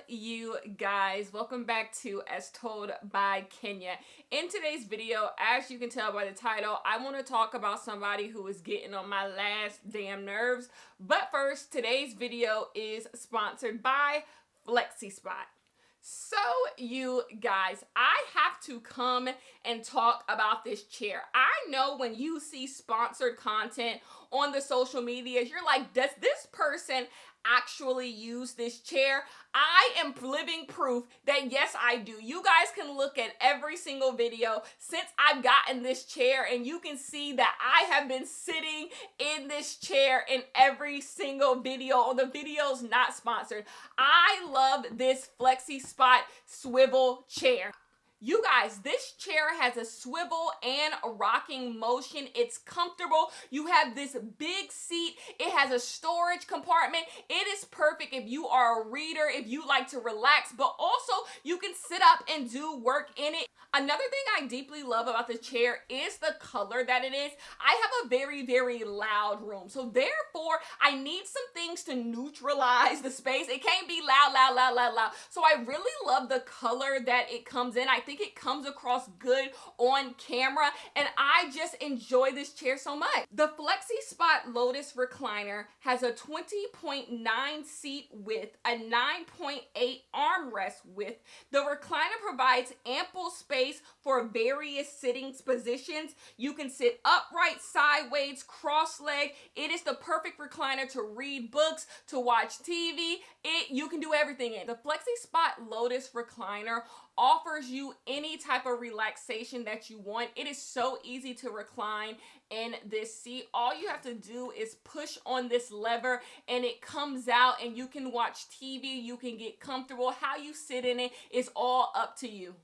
you guys? Welcome back to As Told by Kenya. In today's video, as you can tell by the title, I want to talk about somebody who is getting on my last damn nerves. But first, today's video is sponsored by Flexispot. So you guys, I have to come and talk about this chair. I know when you see sponsored content on the social media, you're like, does this person actually use this chair? I am living proof that yes, I do. You guys can look at every single video since I've gotten this chair and you can see that I have been sitting in this chair in every single video, or the videos not sponsored. I love this Flexispot swivel chair. You guys, this chair has a swivel and a rocking motion. It's comfortable. You have this big seat. It has a storage compartment. It is perfect if you are a reader, if you like to relax, but also you can sit up and do work in it. Another thing I deeply love about the chair is the color that it is. I have a very, very loud room. So therefore, I need some things to neutralize the space. It can't be loud, loud, loud, loud, loud. So I really love the color that it comes in. I think it comes across good on camera, and I just enjoy this chair so much. The Flexispot Lotus recliner has a 20.9 seat width, a 9.8 armrest width. The recliner provides ample space for various sitting positions. You can sit upright, sideways, cross-legged. It is the perfect recliner to read books, to watch TV. You can do everything in. The Flexispot Lotus recliner offers you any type of relaxation that you want. It is so easy to recline in this seat. All you have to do is push on this lever and it comes out and you can watch TV, you can get comfortable. How you sit in it is all up to you.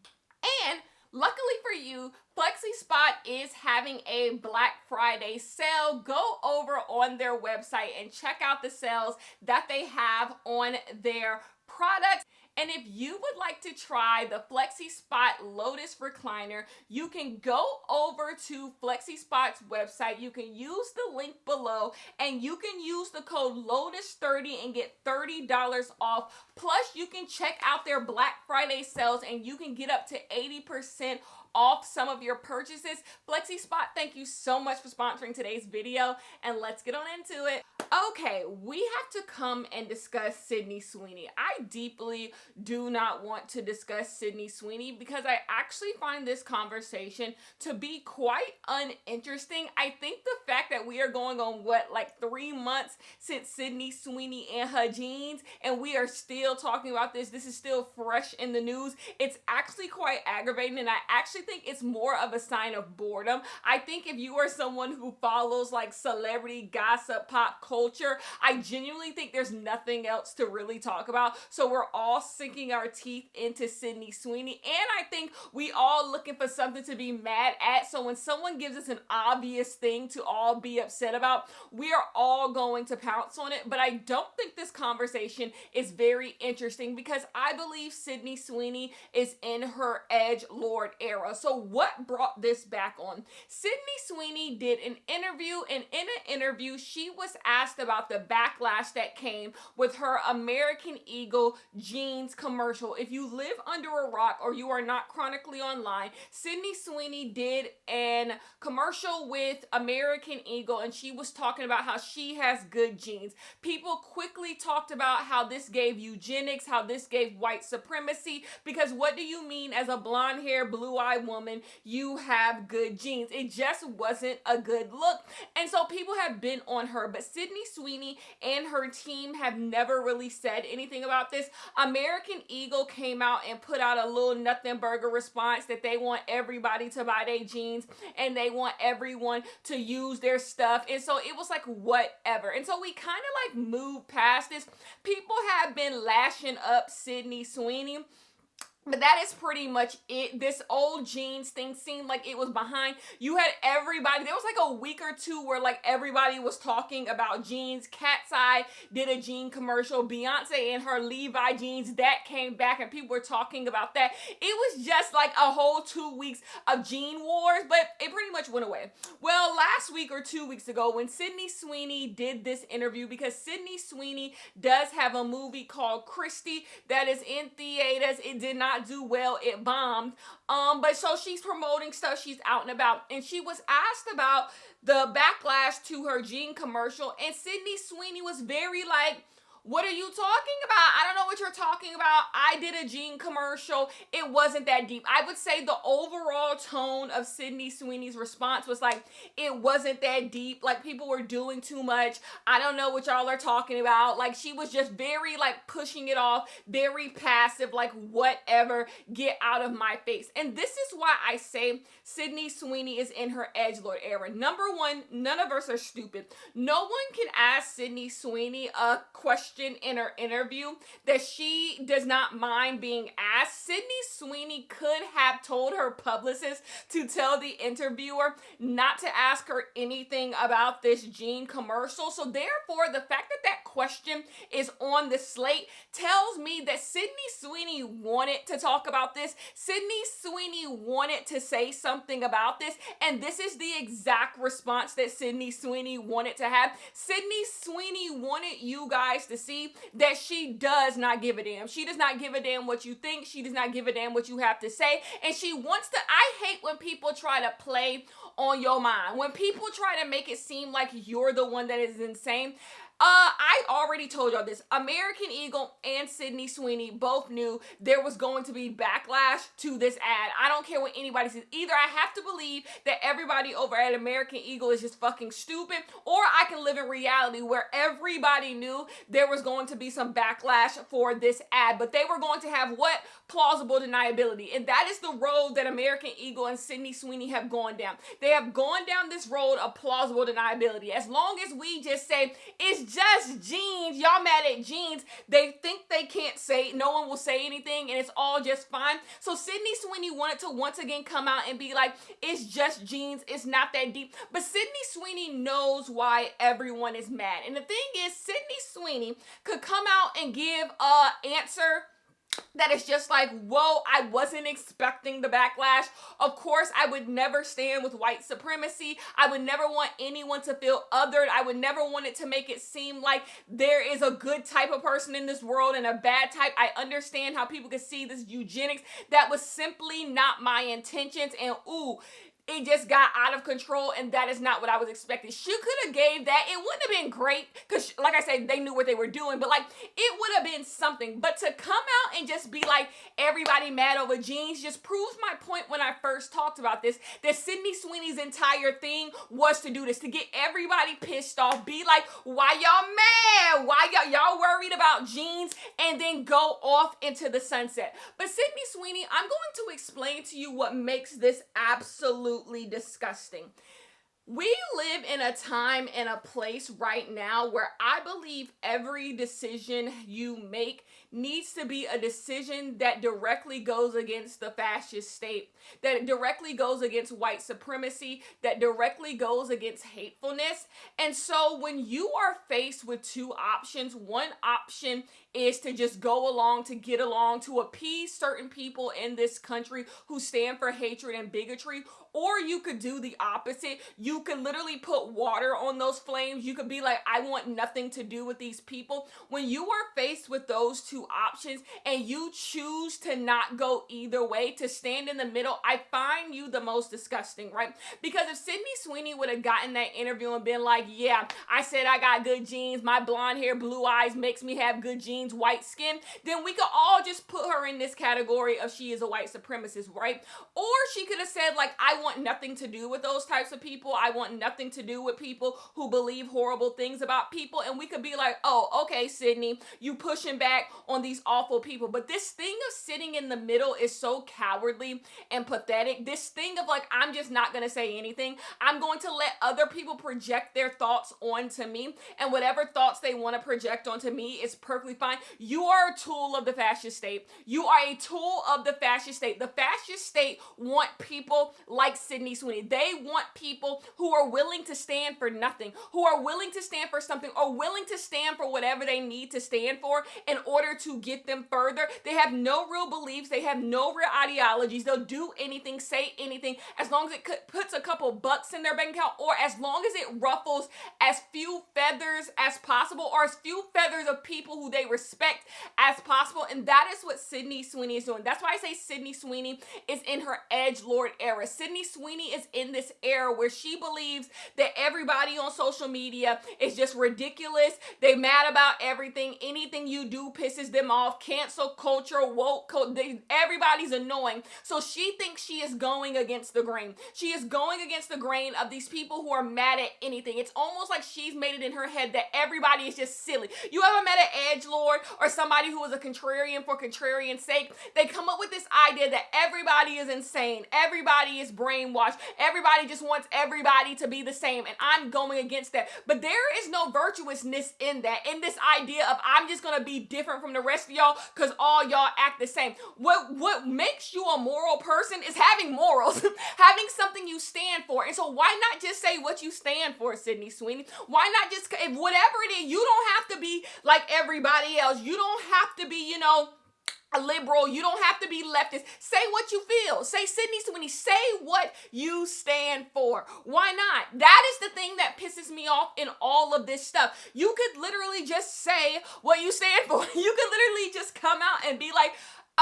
And luckily for you, Flexispot is having a Black Friday sale. Go over on their website and check out the sales that they have on their products. And if you would like to try the Flexispot Lotus recliner, you can go over to Flexispot's website. You can use the link below and you can use the code LOTUS30 and get $30 off. Plus, you can check out their Black Friday sales and you can get up to 80% off some of your purchases. Flexispot, thank you so much for sponsoring today's video, and let's get on into it. Okay, we have to come and discuss Sydney Sweeney. I deeply do not want to discuss Sydney Sweeney because I actually find this conversation to be quite uninteresting. I think the fact that we are going on, like 3 months since Sydney Sweeney and her jeans, and we are still talking about this. This is still fresh in the news. It's actually quite aggravating, and I actually think it's more of a sign of boredom. I think if you are someone who follows like celebrity gossip, pop culture, I genuinely think there's nothing else to really talk about. So we're all sinking our teeth into Sydney Sweeney, and I think we all looking for something to be mad at. So when someone gives us an obvious thing to all be upset about, we are all going to pounce on it. But I don't think this conversation is very interesting because I believe Sydney Sweeney is in her edgelord era. So what brought this back on? Sydney Sweeney did an interview, and in an interview, she was asked about the backlash that came with her American Eagle jeans commercial. If you live under a rock or you are not chronically online, Sydney Sweeney did an commercial with American Eagle, and she was talking about how she has good jeans. People quickly talked about how this gave eugenics, how this gave white supremacy, because what do you mean as a blonde-haired, blue-eyed woman you have good jeans? It just wasn't a good look, and so people have been on her. But Sydney Sweeney and her team have never really said anything about this. American Eagle came out and put out a little nothing burger response that they want everybody to buy their jeans and they want everyone to use their stuff, and so it was like whatever. And so we kind of like moved past this. People have been lashing up Sydney Sweeney. But that is pretty much it. This old jeans thing seemed like it was behind. You had everybody. There was like a week or two where like everybody was talking about jeans. Cat's Eye did a jean commercial. Beyonce and her Levi jeans, that came back and people were talking about that. It was just like a whole 2 weeks of jean wars, but it pretty much went away. Well, last week or 2 weeks ago when Sydney Sweeney did this interview, because Sydney Sweeney does have a movie called Christy that is in theaters. It did not do well, it bombed, but so she's promoting stuff, she's out and about, and she was asked about the backlash to her jean commercial, and Sydney Sweeney was very like, what are you talking about? I don't know what you're talking about. I did a jean commercial. It wasn't that deep. I would say the overall tone of Sydney Sweeney's response was like, it wasn't that deep. Like, people were doing too much. I don't know what y'all are talking about. Like, she was just very like pushing it off, very passive, like whatever, get out of my face. And this is why I say Sydney Sweeney is in her edgelord era. Number one, none of us are stupid. No one can ask Sydney Sweeney a question in her interview that she does not mind being asked. Sydney Sweeney could have told her publicist to tell the interviewer not to ask her anything about this jean commercial. So therefore, the fact that that question is on the slate tells me that Sydney Sweeney wanted to talk about this. Sydney Sweeney wanted to say something about this, and this is the exact response that Sydney Sweeney wanted to have. Sydney Sweeney wanted you guys to see that she does not give a damn. She does not give a damn what you think. She does not give a damn what you have to say. And she wants to, I hate when people try to play on your mind. When people try to make it seem like you're the one that is insane. I already told y'all this. American Eagle and Sydney Sweeney both knew there was going to be backlash to this ad. I don't care what anybody says. Either I have to believe that everybody over at American Eagle is just fucking stupid, or I can live in reality where everybody knew there was going to be some backlash for this ad. But they were going to have what? Plausible deniability. And that is the road that American Eagle and Sydney Sweeney have gone down. They have gone down this road of plausible deniability. As long as we just say, it's just jeans, y'all mad at jeans, they think they can't say, no one will say anything, and it's all just fine. So Sydney Sweeney wanted to once again come out and be like, it's just jeans, it's not that deep. But Sydney Sweeney knows why everyone is mad. And the thing is, Sydney Sweeney could come out and give an answer that is just like, whoa, I wasn't expecting the backlash. Of course, I would never stand with white supremacy. I would never want anyone to feel othered. I would never want it to make it seem like there is a good type of person in this world and a bad type. I understand how people can see this eugenics. That was simply not my intentions. And ooh, it just got out of control, and that is not what I was expecting. She could have gave that. It wouldn't have been great because, like I said, they knew what they were doing, but like it would have been something. But to come out and just be like, everybody mad over jeans just proves my point when I first talked about this, that Sydney Sweeney's entire thing was to do this, to get everybody pissed off, be like, why y'all mad? Why y'all worried about jeans? And then go off into the sunset. But Sydney Sweeney, I'm going to explain to you what makes this absolutely disgusting. We live in a time and a place right now where I believe every decision you make needs to be a decision that directly goes against the fascist state, that directly goes against white supremacy, that directly goes against hatefulness. And so when you are faced with two options, one option is to just go along, to get along, to appease certain people in this country who stand for hatred and bigotry, or you could do the opposite. You could literally put water on those flames. You could be like, I want nothing to do with these people. When you are faced with those two options and you choose to not go either way, to stand in the middle, I find you the most disgusting, right? Because if Sydney Sweeney would have gotten that interview and been like, yeah, I said I got good genes, my blonde hair, blue eyes makes me have good genes, white skin, then we could all just put her in this category of she is a white supremacist, right? Or she could have said like, I want nothing to do with those types of people. I want nothing to do with people who believe horrible things about people. And we could be like, oh, okay, Sydney, you pushing back on these awful people. But this thing of sitting in the middle is so cowardly and pathetic. This thing of like, I'm just not going to say anything. I'm going to let other people project their thoughts onto me. And whatever thoughts they want to project onto me is perfectly fine. fine. You are a tool of the fascist state. You are a tool of the fascist state. The fascist state want people like Sydney Sweeney. They want people who are willing to stand for nothing, who are willing to stand for something, or willing to stand for whatever they need to stand for in order to get them further. They have no real beliefs. They have no real ideologies. They'll do anything, say anything, as long as it puts a couple bucks in their bank account, or as long as it ruffles as few feathers as possible, or as few feathers of people who they respect as possible. And that is what Sydney Sweeney is doing. That's why I say Sydney Sweeney is in her edgelord era. Sydney Sweeney is in this era where she believes that everybody on social media is just ridiculous. They mad about everything. Anything you do pisses them off. Cancel culture, woke, everybody's annoying. So she thinks she is going against the grain. She is going against the grain of these people who are mad at anything. It's almost like she's made it in her head that everybody is just silly. You ever met an edgelord or somebody who is a contrarian for contrarian's sake? They come up with this idea that everybody is insane. Everybody is brainwashed. Everybody just wants everybody to be the same. And I'm going against that. But there is no virtuousness in that, in this idea of I'm just going to be different from the rest of y'all because all y'all act the same. What makes you a moral person is having morals, having something you stand for. And so why not just say what you stand for, Sydney Sweeney? Why not just, if whatever it is, you don't have to be like everybody else. You don't have to be, a liberal. You don't have to be leftist. Say what you feel. Say, Sydney Sweeney, say what you stand for. Why not? That is the thing that pisses me off in all of this stuff. You could literally just say what you stand for. You could literally just come out and be like,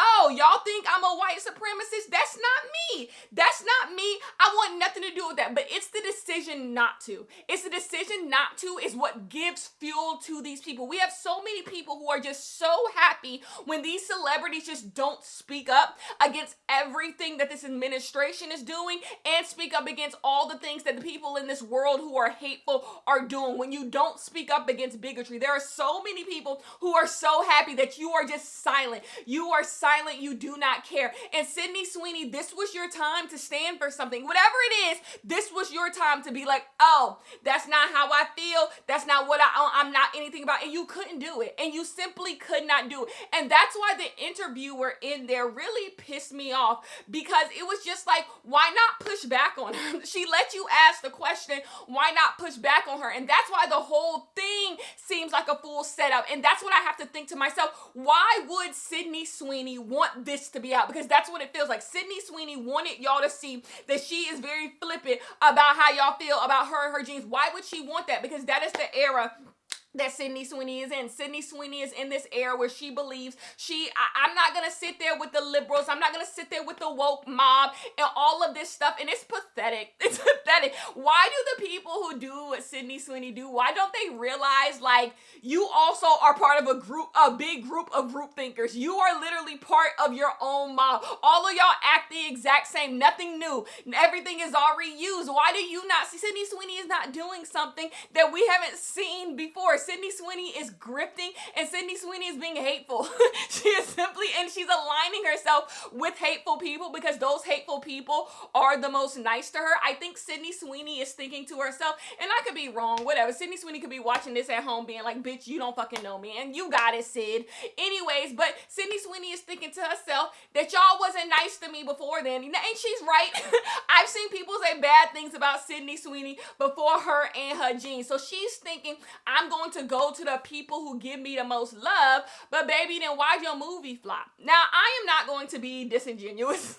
oh, y'all think I'm a white supremacist? That's not me. That's not me. I want nothing to do with that. But it's the decision not to. It's the decision not to is what gives fuel to these people. We have so many people who are just so happy when these celebrities just don't speak up against everything that this administration is doing and speak up against all the things that the people in this world who are hateful are doing. When you don't speak up against bigotry, there are so many people who are so happy that you are just silent. You are silent. You do not care. And Sydney Sweeney, this was your time to stand for something. Whatever it is, this was your time to be like, oh, that's not how I feel. That's not what I'm not anything about. And you couldn't do it. And you simply could not do it. And that's why the interviewer in there really pissed me off, because it was just like, why not push back on her? She let you ask the question, why not push back on her? And that's why the whole thing seems like a full setup. And that's what I have to think to myself. Why would Sydney Sweeney want this to be out? Because that's what it feels like. Sydney Sweeney wanted y'all to see that she is very flippant about how y'all feel about her and her jeans. Why would she want that? Because that is the era that Sydney Sweeney is in. Sydney Sweeney is in this era where she believes I'm not going to sit there with the liberals. I'm not going to sit there with the woke mob and all of this stuff. And it's pathetic. It's pathetic. Why do the people who do what Sydney Sweeney do, why don't they realize, like, you also are part of a big group of group thinkers. You are literally part of your own mob. All of y'all act the exact same. Nothing new. Everything is already used. Why do you not see? Sydney Sweeney is not doing something that we haven't seen before. Sydney Sweeney is grifting, and Sydney Sweeney is being hateful. She is simply, and she's aligning herself with hateful people because those hateful people are the most nice to her. I think Sydney Sweeney is thinking to herself, and I could be wrong, whatever. Sydney Sweeney could be watching this at home being like, bitch, you don't fucking know me, and you got it, Sid. Anyways, but Sydney Sweeney is thinking to herself that y'all wasn't nice to me before then, and she's right. I've seen people say bad things about Sydney Sweeney before her and her jeans. So she's thinking, I'm going to go to the people who give me the most love, but baby, then why'd your movie flop? Now, I am not going to be disingenuous.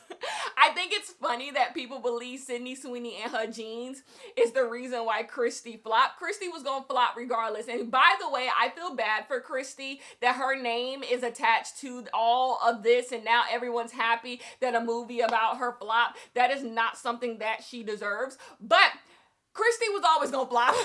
I think it's funny that people believe Sydney Sweeney and her jeans is the reason why Christy flopped. Christy was going to flop regardless. And by the way, I feel bad for Christy that her name is attached to all of this, and now everyone's happy that a movie about her flop. That is not something that she deserves. But Christy was always gonna flop.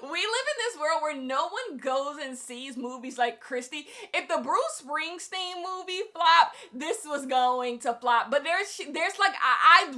We live in this world where no one goes and sees movies like Christy. If the Bruce Springsteen movie flopped, this was going to flop. But there's like,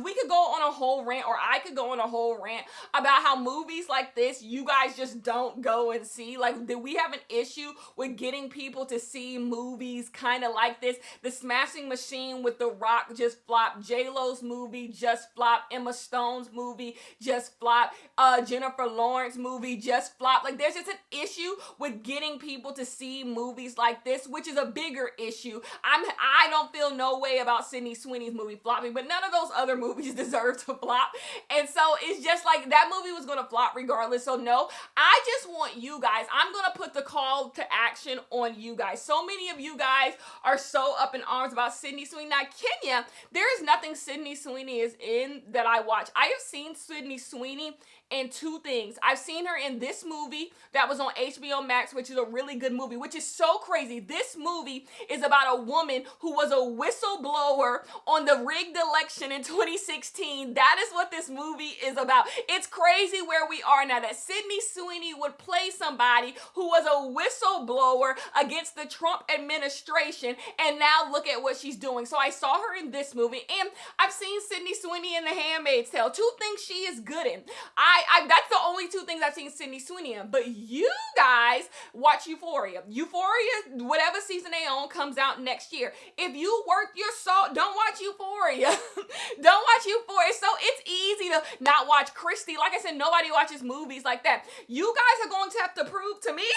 we could go on a whole rant, or I could go on a whole rant about how movies like this, you guys just don't go and see. Like, do we have an issue with getting people to see movies kind of like this? The Smashing Machine with The Rock just flopped. J-Lo's movie just flopped. Emma Stone's movie just flopped. flop. Jennifer Lawrence movie just flopped. Like, there's just an issue with getting people to see movies like this, which is a bigger issue. I don't feel no way about Sydney Sweeney's movie flopping, but none of those other movies deserve to flop. And so it's just like that movie was going to flop regardless. So no, I just want you guys, I'm going to put the call to action on you guys. So many of you guys are so up in arms about Sydney Sweeney. Now, Kenya, there is nothing Sydney Sweeney is in that I watch. I have seen Sydney Sweeney in two things. I've seen her in this movie that was on HBO Max, which is a really good movie, which is so crazy. This movie is about a woman who was a whistleblower on the rigged election in 2016. That is what this movie is about. It's crazy where we are now, that Sydney Sweeney would play somebody who was a whistleblower against the Trump administration, and now look at what she's doing. So I saw her in this movie, and I've seen Sydney Sweeney in The Handmaid's Tale. Two things she is good in. That's the only two things I've seen Sydney Sweeney in. But you guys watch Euphoria. Euphoria, whatever season they own, comes out next year. If you work your salt, don't watch Euphoria. Don't watch Euphoria. So it's easy to not watch Christy. Like I said, nobody watches movies like that. You guys are going to have to prove to me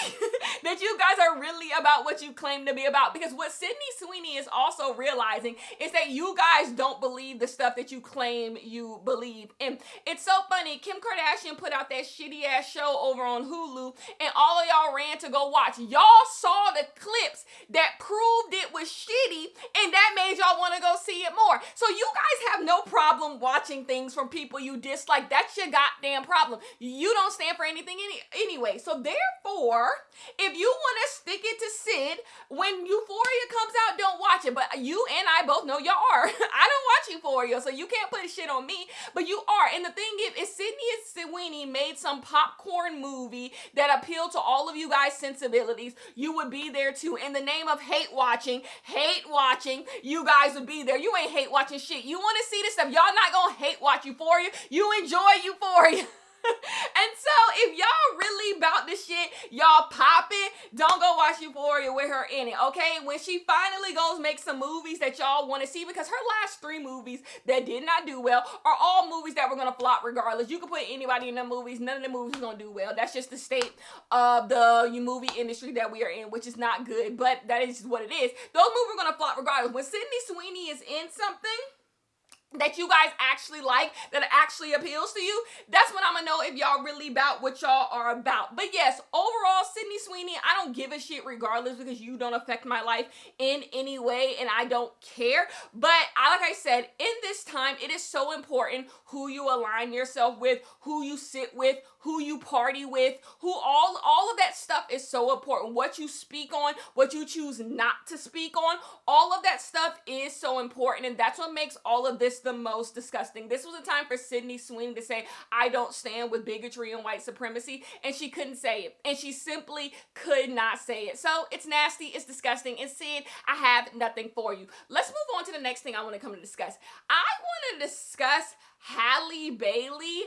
that you guys are really about what you claim to be about. Because what Sydney Sweeney is also realizing is that you guys don't believe the stuff that you claim you believe. And it's so funny. Kim Kardashian put out that shitty ass show over on Hulu, and all of y'all ran to go watch. Y'all saw the clips that proved it was shitty, and that made y'all want to go see it more. So you guys have no problem watching things from people you dislike. That's your goddamn problem. You don't stand for anything anyway. So therefore, if you want to stick it to Sid, when Euphoria comes out, don't watch it. But you and I both know y'all are. I don't watch Euphoria, so you can't put shit on me, but you are. And the thing is Sydney Sweeney made some popcorn movie that appealed to all of you guys' sensibilities, you would be there too. In the name of hate watching, you guys would be there. You ain't hate watching shit. You want to see this stuff. Y'all not gonna hate watch Euphoria. You enjoy Euphoria. And so if y'all really about this shit, y'all popping, don't go watch Euphoria with her in it, okay? When she finally goes make some movies that y'all want to see, because her last 3 movies that did not do well are all movies that were going to flop regardless. You can put anybody in the movies. None of the movies are going to do well. That's just the state of the movie industry that we are in, which is not good, but that is just what it is. Those movies are going to flop regardless. When Sydney Sweeney is in something that you guys actually like, that actually appeals to you, that's when I'm gonna know if y'all really about what y'all are about. But yes, overall, Sydney Sweeney, I don't give a shit regardless, because you don't affect my life in any way, and I don't care. But like I said, in this time, it is so important who you align yourself with, who you sit with, who you party with, who all of that stuff is so important. What you speak on, what you choose not to speak on, all of that stuff is so important, and that's what makes all of this the most disgusting. This was a time for Sydney Sweeney to say, I don't stand with bigotry and white supremacy, and she couldn't say it, and she simply could not say it. So it's nasty, it's disgusting, and Sid, I have nothing for you. Let's move on to the next thing I want to come to discuss. I want to discuss Halle Bailey.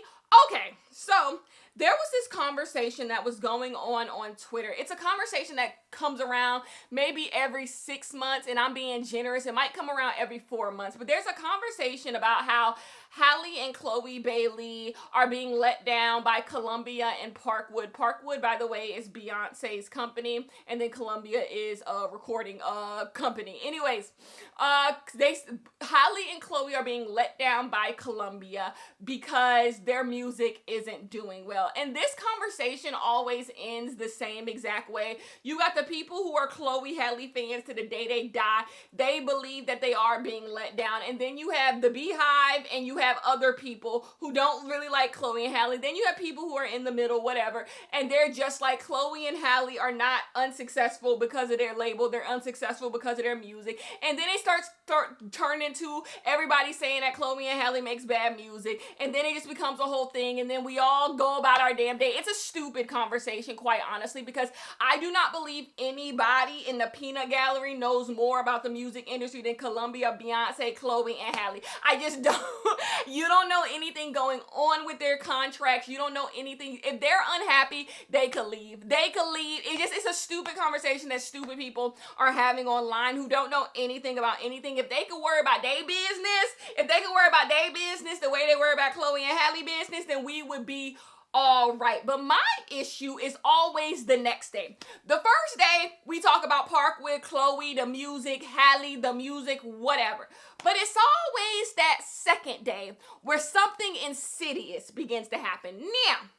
Okay, so there was this conversation that was going on Twitter. It's a conversation that comes around maybe every 6 months, and I'm being generous. It might come around every 4 months, but there's a conversation about how Halle and Chloe Bailey are being let down by Columbia and Parkwood. Parkwood, by the way, is Beyonce's company, and then Columbia is a recording company. Anyways, Halle and Chloe are being let down by Columbia because their music isn't doing well. And this conversation always ends the same exact way. You got the people who are Chloe Halle fans to the day they die. They believe that they are being let down. And then you have the Beehive, and you have other people who don't really like Chloe and Halle. Then you have people who are in the middle, whatever, and they're just like, Chloe and Halle are not unsuccessful because of their label. They're unsuccessful because of their music. And then it starts turn into everybody saying that Chloe and Halle makes bad music, and then it just becomes a whole thing, and then we all go about about our damn day. It's a stupid conversation, quite honestly, because I do not believe anybody in the peanut gallery knows more about the music industry than Columbia, Beyonce, Chloe, and Halle. I just don't. You don't know anything going on with their contracts. You don't know anything. If they're unhappy, they could leave. They could leave. It's a stupid conversation that stupid people are having online who don't know anything about anything. If they could worry about their business the way they worry about Chloe and Halle business, then we would be all right. But my issue is always the next day. The first day, we talk about Parkwood, Chloe, the music, Halle, the music, whatever. But it's always that second day where something insidious begins to happen. Now,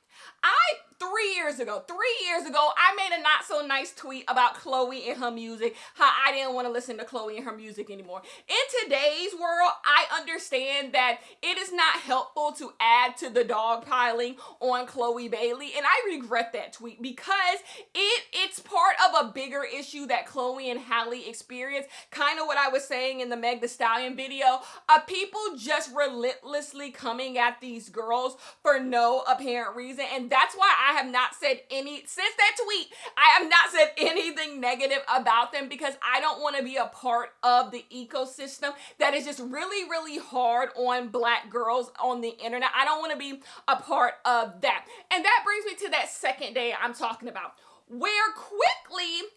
3 years ago, I made a not so nice tweet about Chloe and her music, how I didn't want to listen to Chloe and her music anymore. In today's world, I understand that it is not helpful to add to the dogpiling on Chloe Bailey, and I regret that tweet because it's part of a bigger issue that Chloe and Halle experienced. Kind of what I was saying in the Meg Thee Stallion video, people just relentlessly coming at these girls for no apparent reason, and that's why I have not said since that tweet, I have not said anything negative about them because I don't want to be a part of the ecosystem that is just really, really hard on Black girls on the internet. I don't want to be a part of that. And that brings me to that second day I'm talking about, where quickly,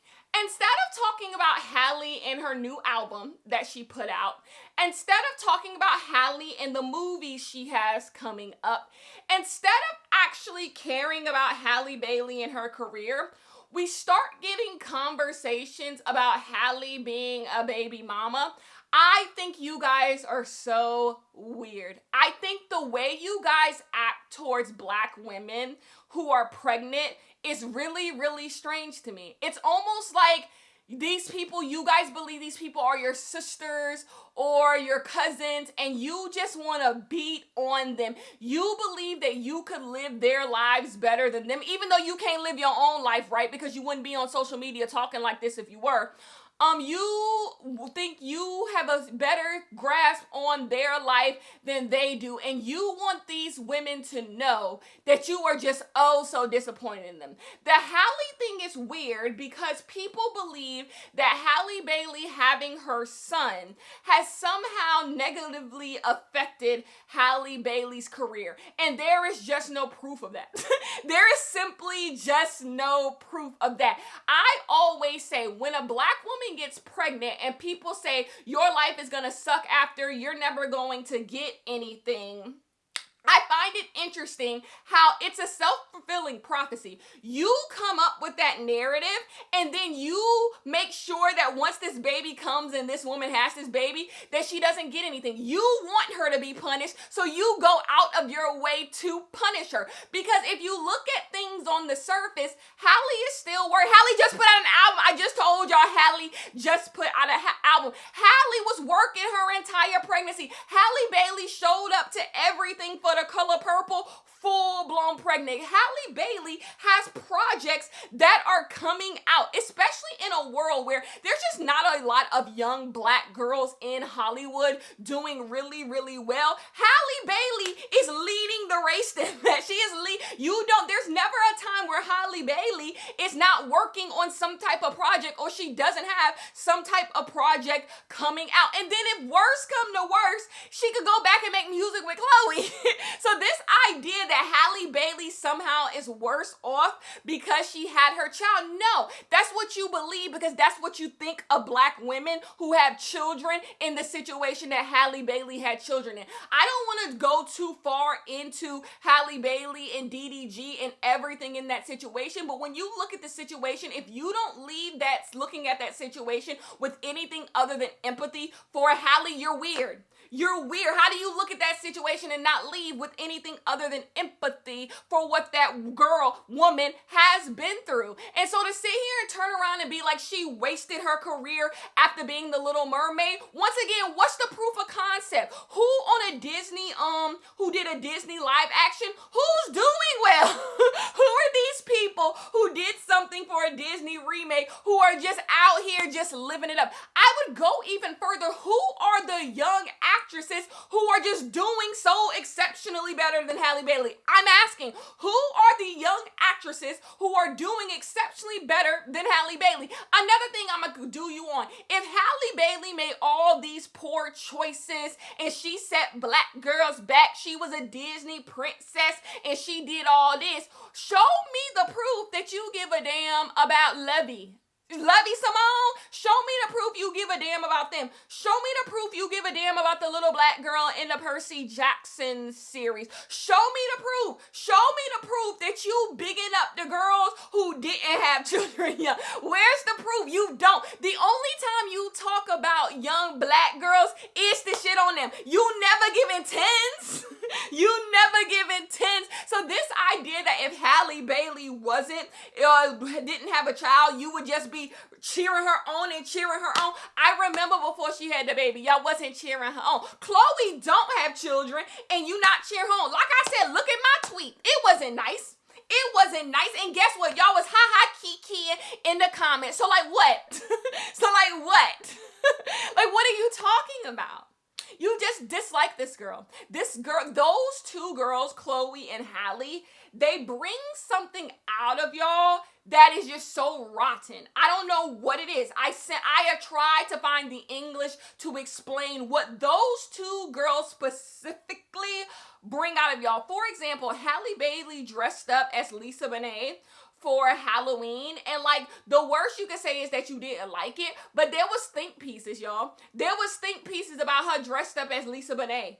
instead of talking about Halle and her new album that she put out, instead of talking about Halle and the movies she has coming up, instead of actually caring about Halle Bailey and her career, we start getting conversations about Halle being a baby mama. I think you guys are so weird. I think the way you guys act towards Black women who are pregnant is really, really strange to me. It's almost like these people, you guys believe these people are your sisters or your cousins, and you just want to beat on them. You believe that you could live their lives better than them, even though you can't live your own life, right? Because you wouldn't be on social media talking like this if you were. You think you have a better grasp on their life than they do, and you want these women to know that you are just so disappointed in them. The Halle thing is weird because people believe that Halle Bailey having her son has somehow negatively affected Halle Bailey's career, and there is just no proof of that. There is simply just no proof of that. I always say when a Black woman gets pregnant and people say your life is gonna suck after, you're never going to get anything, I find it interesting how it's a self-fulfilling prophecy. You come up with that narrative and then you make sure that once this baby comes and this woman has this baby, that she doesn't get anything. You want her to be punished, so you go out of your way to punish her. Because if you look at things on the surface, Halle is still working. Halle just put out an album. I just told y'all Halle just put out an album. Halle was working her entire pregnancy. Halle Bailey showed up to everything for The Color Purple, full-blown pregnant. Halle Bailey has projects that are coming out, especially in a world where there's just not a lot of young Black girls in Hollywood doing really, really well. Halle Bailey is leading the race to that. She is there's never a time where Halle Bailey is not working on some type of project or she doesn't have some type of project coming out. And then if worse come to worse, she could go back and make music with Chloe. So this idea that Halle Bailey somehow is worse off because she had her child, no, that's what you believe because that's what you think of Black women who have children in the situation that Halle Bailey had children in. I don't want to go too far into Halle Bailey and DDG and everything in that situation, but when you look at the situation, if you don't leave that looking at that situation with anything other than empathy for Halle, you're weird. You're weird. How do you look at that situation and not leave with anything other than empathy for what that woman has been through? And so to sit here and turn around and be like she wasted her career after being the Little Mermaid, once again, what's the proof of concept? Who on a Disney, who did a Disney live action? Who's doing well? Who are these people who did something for a Disney remake who are just out here just living it up? I would go even further. Who are the young actors actresses who are just doing so exceptionally better than Halle Bailey. I'm asking, who are the young actresses who are doing exceptionally better than Halle Bailey? Another thing I'm gonna do you on, if Halle Bailey made all these poor choices and she set black girls back, she was a Disney princess and she did all this, show me the proof that you give a damn about Lovey Simone. Show me the proof you give a damn about them. Show me the proof you give a damn about the little black girl in the Percy Jackson series. Show me the proof. Show me the proof that you bigging up the girls who didn't have children. Where's the proof? You don't. The only time you talk about young black girls is to shit on them. You never giving tens. You never giving tens. So this idea that if Halle Bailey didn't have a child, you would just be cheering her on and cheering her on. I remember before she had the baby, y'all wasn't cheering her on. Chloe don't have children and you not cheer her on. Like I said, look at my tweet. It wasn't nice. It wasn't nice. And guess what? Y'all was ha-ha kiki in the comments. So like what? So like what? Like what are you talking about? You just dislike this girl. Those two girls, Chloe and Halle, they bring something out of y'all that is just so rotten. I don't know what it is. I have tried to find the English to explain what those two girls specifically bring out of y'all. For example, Halle Bailey dressed up as Lisa Bonet for Halloween, and like the worst you could say is that you didn't like it, but there was think pieces, y'all. There was think pieces about her dressed up as Lisa Bonet.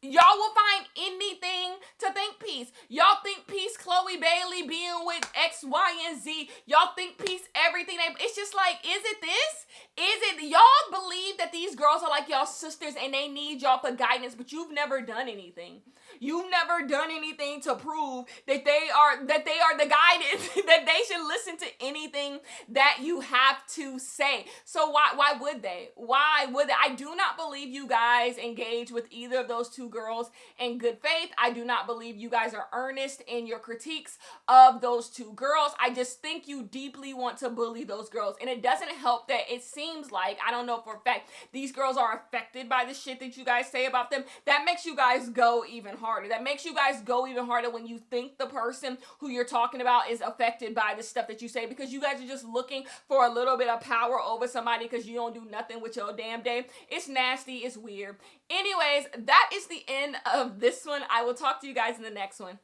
Y'all will find anything to think piece. Y'all think piece Chloe Bailey being with X, Y, and Z. Y'all think piece everything. It's just like, is it this? Is it, y'all believe that these girls are like y'all sisters and they need y'all for guidance, but you've never done anything. You've never done anything to prove that they are the guidance, that they should listen to anything that you have to say. So why would they? Why would they? I do not believe you guys engage with either of those two girls in good faith. I do not believe you guys are earnest in your critiques of those two girls. I just think you deeply want to bully those girls. And it doesn't help that it seems like, I don't know for a fact, these girls are affected by the shit that you guys say about them. That makes you guys go even harder. That makes you guys go even harder when you think the person who you're talking about is affected by the stuff that you say, because you guys are just looking for a little bit of power over somebody because you don't do nothing with your damn day. It's nasty. It's weird. Anyways, that is the end of this one. I will talk to you guys in the next one.